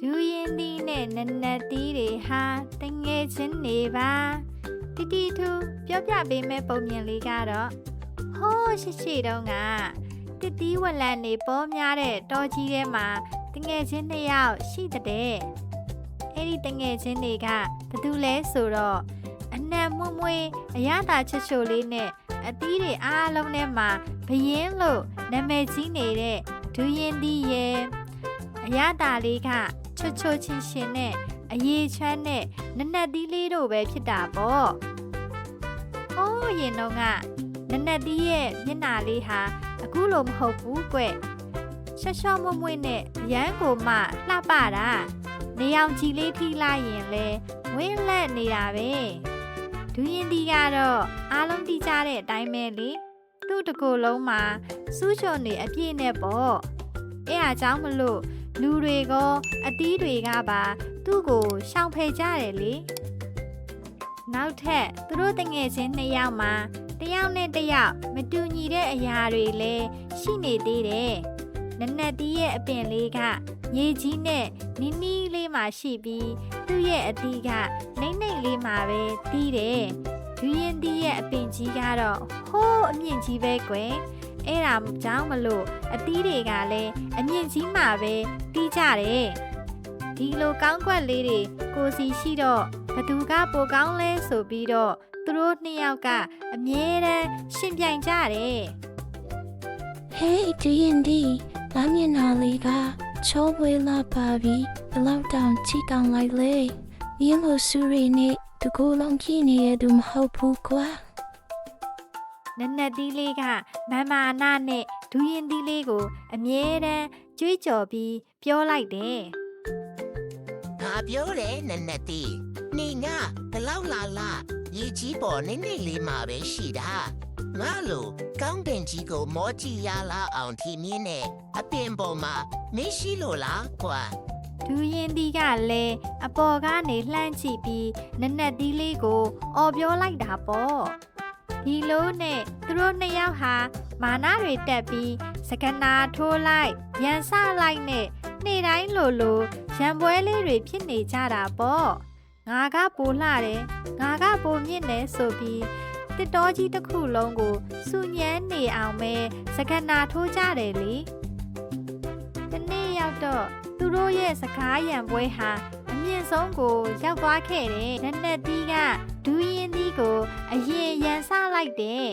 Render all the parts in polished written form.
ဒူရင်သီးနဲ့နက်နက်သီးတွေဟာတငယ်ချင်းတွေပါတီတီထူပြောပြပေးမဲ့ပုံမြင်လေးကတော့ဟိုးရှိတုန်းကတစ်သီးဝလံနေပေါ်များတဲ့တောကြီးထဲမှာတငယ်ချင်း2ယောက်ရှိတဲ့အဲ့ဒီတငယ်ချင်းတွေကဘာတူလဲဆိုတော့အနံ့မွမွေအရသာချွတ်ချိုလေးနဲ့အသီးတွေအားလုံးထဲမှာဘယင်းလို့နာမည်ကြီးနေတဲ့ဒူရင်သီးရဲ့အရသာလေးကချွတ်ချိုချင်းရှင်နဲ့အရေးချမ်းနဲ့နက်နက်သီးလေးတို့ပဲဖြစ်တာပေါ့။ဟိုးရင်တော့ကနက်နက်သီးရဲ့မျက်နှာလေးဟာအခုလိုမဟုတ်ဘူးကွ။ရှော့ရှော့မွမွနဲ့ရမ်းကိုမှလှပတာနေအောင်ကြည်လေးထိလိုက်ရင်လဲဝင်းလက်နေတာပဲ။ဒူရင်သီးကတော့အားလုံးသိကြတဲ့အတိုင်းပဲလေ။သူ့တကူလုံးမှာစူးချွန်နေအပြည့်နဲ့ပေါ့။အဲအားကြောင့်မလို့လူတွေကအသီးတွေကပါသူ့ကိုရှောင်ဖယ်ကြတယ်လေနောက်ထပ်သူတို့တငယ်ချင်း2ယောက်မှာတယောက်နဲ့တယောက်မတူညီတဲ့အရာတွေလည်းရှိနေသေးတယ်နက်နက်သီးရဲ့အပင်လေးကမြေကြီးနဲ့နီးနီးလေးမှရှိပြီးသူ့ရဲ့အသီးကနှိမ့်နှိမ့်လေးမှပဲတီးတယ်ဒူရင်သီးရဲ့အပင်ကြီးကတော့ဟိုးအမြင့်ကြီးပဲကွယ်အဲ့ဒါကြောင့်မလို့အသီးတွေကလည်းအမြင့်ကြီးမှပဲတီးကြတယ်ဒီလိုကောင်းကွက်လေးတွေကိုစီရှိတော့ဘသူကပိုကောင်းလဲဆိုပြီးတော့သူတို့2ယောက်ကအမြဲတမ်းရှင်ပြိုင်ကြတယ် Hey D&D လာမျက်နှာလေးကချိုးပွေးလာပါပြီဘလောက်တောင်ချီတောင်လိုက်လေဒီလိုစူရီနဲ့တကူလုံးကြီးနေရသူမဟုတ်ဘူးကွာနက်နက်သီးလေးကမမနာနဲ့ဒူရင်သီးလေးကိုအမြဲတမ်းကြွေးကြော်ပြီးပြောလိုက်တယ်ငါပြောတယ်နက်နက်သီးနေငါဘလောက်လာရေကြီးပေါ်နေနေလေးမှာပဲရှိတာငါလိုကောင်းပင်ကြီးကိုမောကြည့်ရလာအောင်ထီမြင်းနဲ့အပင်ပေါ်မှာမရှိလို့လားကွာဒူရင်သီးကလည်းအပေါ်ကနေလှမ်းကြည့်ပြီးနက်နက်သီးလေးကိုအော်ပြောလိုက်တာပေါ့ဒီလိုနဲ့သူတို့2ယောက်ဟာမာနတွေတက်ပြီးစကနာထိုးလိုက်ရန်ဆလိုက်နဲ့နေ့တိုင်းလိုရန်ပွဲလေးတွေဖြစ်နေကြတာပေါ့ငါကပိုလှတယ်ငါကပိုမြင့်တယ်ဆိုပြီးတစ်တော်ကြီးတစ်ခုလုံးကိုစူညမ်းနေအောင်ပဲစကနာထိုးကြတယ်လေဒီနေ့ရောက်တော့သူတို့ရဲ့စကားရန်ပွဲဟာအမြင့်ဆုံးကိုရောက်သွားခဲ့တယ်နက်နက်သီးကဒူရင်သီးကိုအရင်ရန်ဆလိုက်တယ်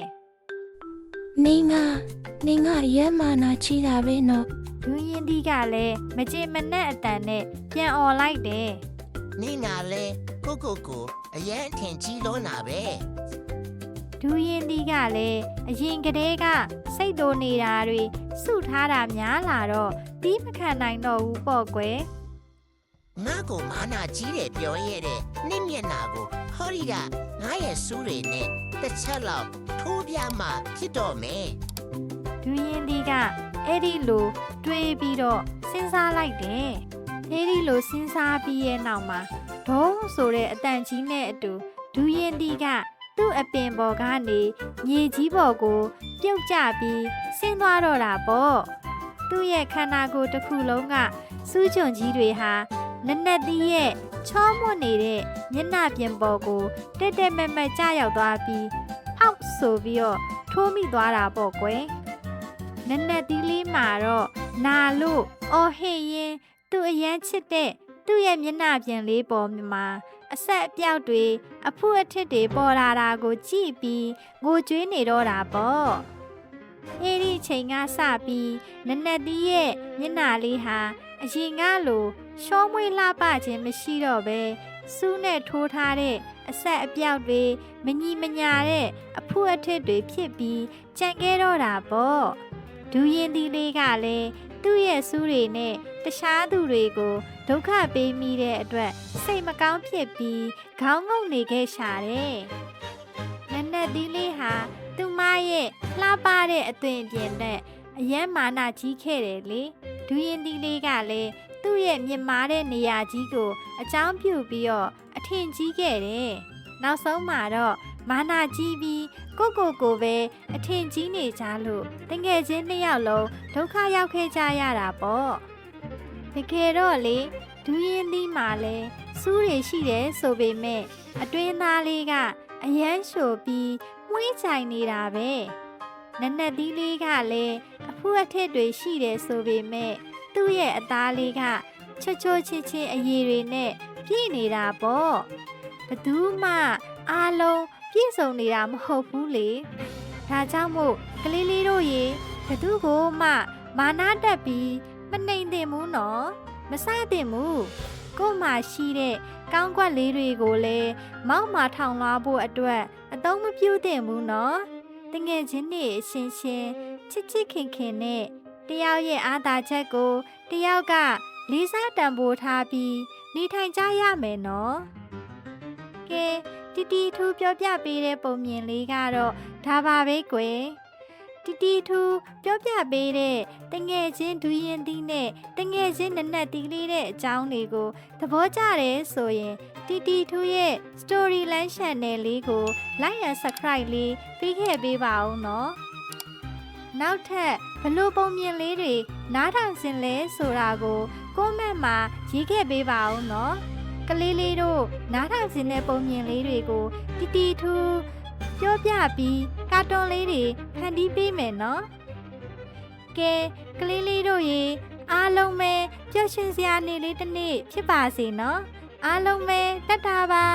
နေငါရဲမာနာချီတာပဲနော်ဒူရင်သီးကလည်းမကြေမနက်အတန်နဲ့ပြန်អော်လိုက်တယ်နေငါလဲကိုအရင်ထင်ကြီးလို့နာပဲဒူရင်သီးကလည်းအရင်ကတည်းကစိတ်တိုးနေတာတွေစုထားတာများလာတော့တီးမခံနိုင်တော့ဘူးပေါ့ကွယ်ငါကိုမာနာကြီးတယ်ပြောရတဲ့နှင်းမျက်နာကိုဟောရီကငါရဲ့စူးတွေနဲ့တစ်ချက်လောက်ထိုးပြမှဖြစ်တော့မယ်ဒူရင်သီးကအဲ့ဒီလိုတွေးပြီးတော့စဉ်းစားလိုက်တယ်အဲ့ဒီလိုစဉ်းစားပြီးရဲ့နောက်မှာဒုံးဆိုတဲ့အတန်ကြီးနဲ့အတူဒူရင်သီးကသူ့အပင်ပေါ်ကနေမြေကြီးပေါ်ကိုပြုတ်ကျပြီးဆင်းသွားတော့တာပေါ့သူ့ရဲ့ခန္ဓာကိုယ်တစ်ခုလုံးကစူးချွန်ကြီးတွေဟာနက်နက်သီးရဲ့ချောမွတ်နေတဲ့မျက်နှာပြင်ပေါ်ကိုတက်တက်မက်မက်ကျရောက်သွားပြီးဟောက်ဆိုပြီးတော့ထိုးမိသွားတာပေါ့ကွယ်နက်နက်သီးလေးမှာတော့နာလို့အော်ဟစ်ရင်သူ့အရန်ချစ်တဲ့သူ့ရဲ့မျက်နှာပြင်လေးပေါ်မှာအဆက်အပြောက်တွေအဖုအထစ်တွေပေါ်လာတာကိုကြည့်ပြီးငိုကြွေးနေတော့တာပေါ့အဲဒီချိန်ကစပြီးနက်နက်သီးရဲ့မျက်နှာလေးဟာအရင်ကလိုရှောမွေးလှပခြင်းမရှိတော့ပဲစူးနဲ့ထိုးထားတဲ့အဆက်အပြောက်တွေမညီမညာတဲ့အဖုအထစ်တွေဖြစ်ပြီးကြံခဲ့တော့တာပေါ့ဒူရင်သီးလေးကလည်းသူ့ရဲ့စူးတွေနဲ့တခြားသူတွေကိုဒုက္ခပေးမိတဲ့အတွက်စိတ်မကောင်းဖြစ်ပြီးခေါင်းငုံနေခဲ့ရှာတယ်နက်နက်သီးလေးဟာသူမရဲ့လှပတဲ့အသွင်အပြင်နဲ့အယမ်းမာနကြီးခဲ့တယ်လေဒူရင်သီးလေးကလည်းသူ့ရဲ့မြင့်မားတဲ့နေရာကြီးကိုအကြောင်းပြုပြီးတော့အထင်ကြီးခဲ့တယ်နောက်ဆုံးမှာတော့မာနာကြီးပြီးကိုပဲအထင်ကြီးနေကြလို့တကယ်ချင်း2ယောက်လုံးဒုက္ခရောက်ခဲ့ကြရတာပေါ့တကယ်တော့လေ ဒူးရင်သီးမှာလည်းစူးတွေရှိတယ်ဆိုပေမဲ့အတွင်းသားလေးကအယမ်းရှိုပြီးမွှေးချိုင်နေတာပဲနက်နက်သီးလေးကလည်းအဖူအထက်တွေရှိတယ်ဆိုပေမဲ့သူ့ရဲ့အသားလေးကချွတ်ချွတ်ချင်းချင်းအရည်တွေနဲ့ပြည့်နေတာပေါ့ဘသူမှအားလုံးပြည့်စုံနေတာမဟုတ်ဘူးလေဒါကြောင့်မို့ကလေးလေးတို့ရေဘသူကိုမှမာနတက်ပြီးမနှိမ်သင့်ဘူးနော်မစသင့်ဘူးကို့မှာရှိတဲ့ကောင်းကွက်လေးတွေကိုလည်းမောက်မာထောင်လွှားဖို့အတွက်အသုံးမပြုသင့်ဘူးနော်တငယ်ချင်းတွေအချင်းချင်းချစ်ချစ်ခင်ခင်နဲ့တယောက်ရဲ့အားသာချက်ကိုတယောက်ကလေးစားတန်ဖိုးထားပြီးနေထိုင်ကြရမယ်နော်ကဲတီတီထူးပြောပြပေးတဲ့ပုံမြင်လေးကတော့ဒါပါပဲကွယ်တီတီထူးပြောပြပေးတဲ့တငယ်ချင်းဒူးရင်သီးနဲ့တငယ်ချင်းနက်နက်သီးလေးတဲ့အကြောင်းတွေကိုသဘောကျတယ်ဆိုရင်တီတီထူးရဲ့ Storyland Channel လေးကို Like and Subscribe လေးပေးခဲ့ပေးပါဦးနော်နောက်ထပ်ဘလို့ပုံမြင်လေးတွေနားထောင်ခြင်းလဲဆိုတာကိုcommentမှာရေးခဲ့ပေးပါဦးနော်ကလေးလေးတို့နားထောင်ခြင်းတဲ့ပုံမြင်လေးတွေကိုတီတီထူးပြောပြပြီးကာတွန်းလေးတွေဖန်တီးပေးမယ်နော်ကဲကလေးလေးတို့ရေအားလုံးပဲပျော်ရွှင်စရာနေ့လေးတစ်နေ့ဖြစ်ပါစေနော်အားလုံးပဲတတ်တာပါ